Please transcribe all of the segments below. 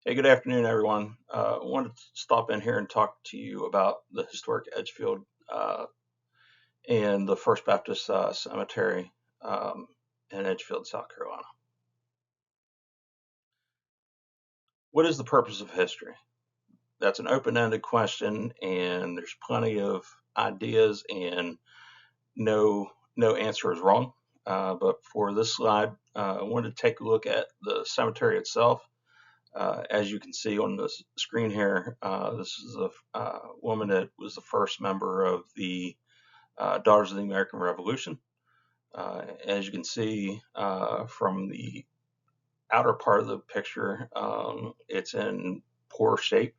Hey, good afternoon, everyone. I wanted to stop in here and talk to you about the historic Edgefield and the First Baptist Cemetery um, in Edgefield, South Carolina. What is the purpose of history? That's an open-ended question, and there's plenty of ideas, and no answer is wrong. But for this slide, I wanted to take a look at the cemetery itself. As you can see on the screen here, this is a woman that was the first member of the Daughters of the American Revolution. As you can see from the outer part of the picture, it's in poor shape.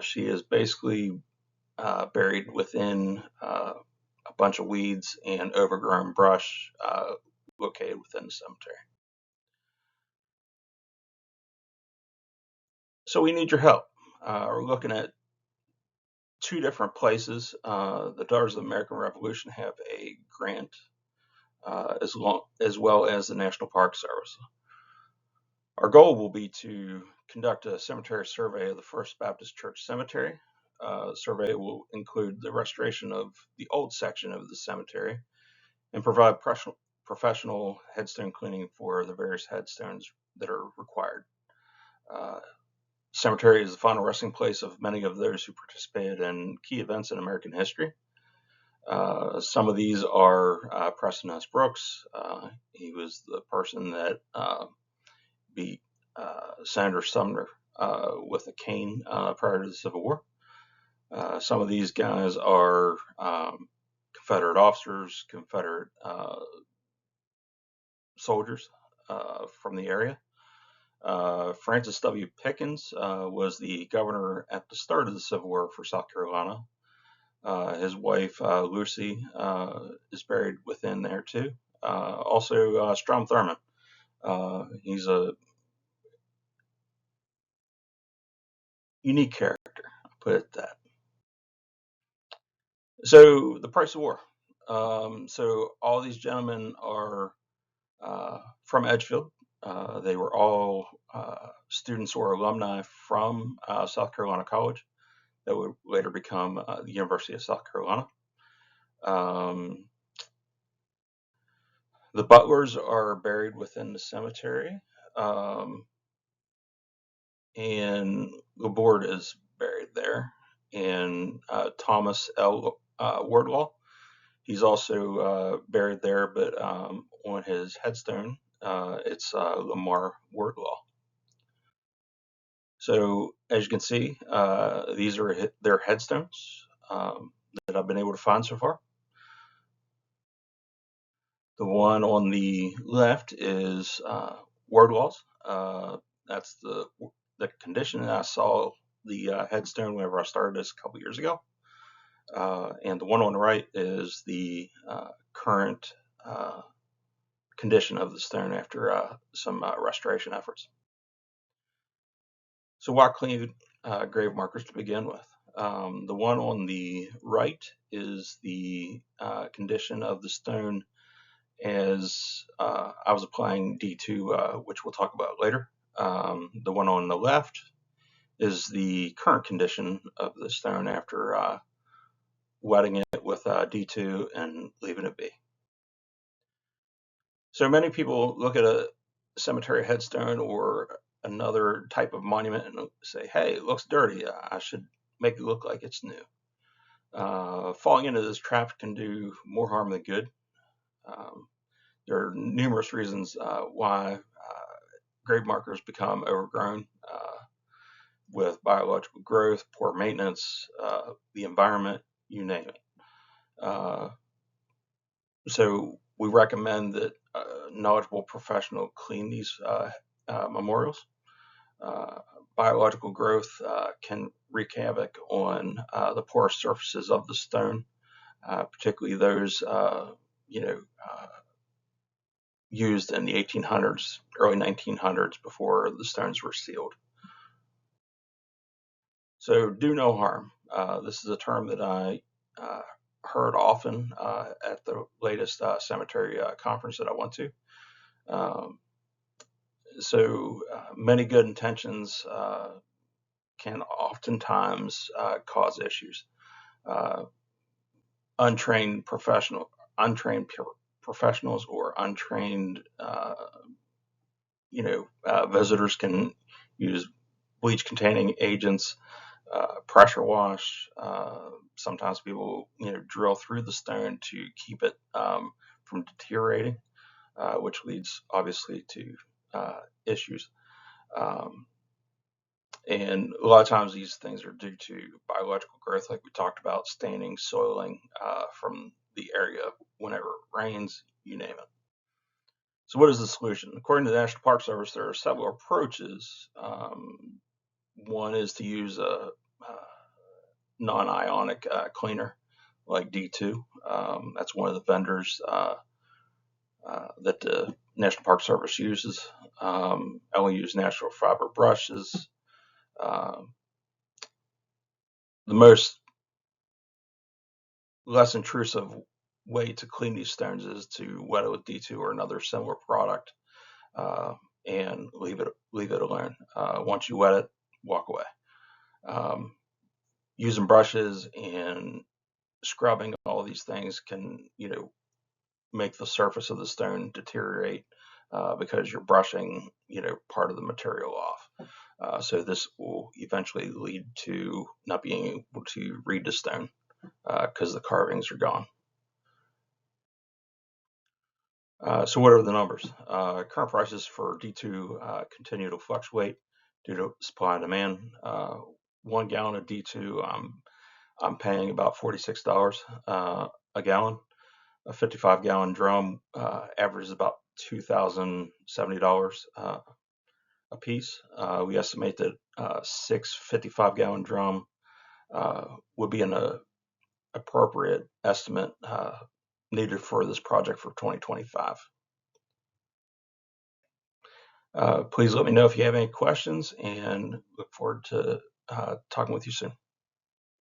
She is basically buried within a bunch of weeds and overgrown brush located within the cemetery. So we need your help. We're looking at two different places. The Daughters of the American Revolution have a grant as well as the National Park Service. Our goal will be to conduct a cemetery survey of the First Baptist Church Cemetery. The survey will include the restoration of the old section of the cemetery and provide professional headstone cleaning for the various headstones that are required. Cemetery is the final resting place of many of those who participated in key events in American history. Some of these are Preston S. Brooks. He was the person that beat Senator Sumner with a cane prior to the Civil War. Some of these guys are Confederate officers, Confederate soldiers from the area. Francis W. Pickens was the governor at the start of the Civil War for South Carolina. His wife, Lucy, is buried within there too. Also, Strom Thurmond. He's a unique character, I'll put it that. So, the price of war. So, all these gentlemen are from Edgefield. They were all students or alumni from South Carolina College that would later become the University of South Carolina. The Butlers are buried within the cemetery, and Laborde is buried there, and Thomas L. Wardlaw. He's also buried there, but on his headstone, it's Lamar Wardlaw. So as you can see, these are their headstones that I've been able to find so far. The one on the left is Wardlaw's. That's the condition that I saw the headstone whenever I started this a couple years ago. And the one on the right is the current condition of the stone after some restoration efforts. So why clean grave markers to begin with? The one on the right is the condition of the stone as I was applying D2, which we'll talk about later. The one on the left is the current condition of the stone after wetting it with D2 and leaving it be. So many people look at a cemetery headstone or another type of monument and say, hey, it looks dirty. I should make it look like it's new. Falling into this trap can do more harm than good. There are numerous reasons why grave markers become overgrown with biological growth, poor maintenance, the environment, you name it. So we recommend that knowledgeable professional clean these memorials. Biological growth can wreak havoc on the porous surfaces of the stone, particularly those used in the 1800s, early 1900s, before the stones were sealed. So do no harm. This is a term that I heard often at the latest cemetery conference that I went to. So many good intentions can oftentimes cause issues. Uh, untrained professionals or untrained, visitors can use bleach-containing agents, pressure wash. Sometimes people, drill through the stone to keep it from deteriorating, which leads obviously to issues. Um, and a lot of times these things are due to biological growth, like we talked about, staining, soiling from the area whenever it rains, you name it. So what is the solution? According to the National Park Service, there are several approaches. One is to use a non-ionic cleaner like D2. That's one of the vendors that the National Park Service uses. I only use natural fiber brushes. The most less intrusive way to clean these stones is to wet it with D2 or another similar product, and leave it alone. Once you wet it, walk away. Using brushes and scrubbing all these things can, make the surface of the stone deteriorate because you're brushing, part of the material off. So this will eventually lead to not being able to read the stone because the carvings are gone. So what are the numbers? Current prices for D2 continue to fluctuate due to supply and demand. 1 gallon of D2, I'm paying about $46 a gallon. A 55-gallon drum averages about $2,070 a piece. We estimate that 6 55-gallon drum would be an appropriate estimate needed for this project for 2025. Please let me know if you have any questions, and look forward to talking with you soon.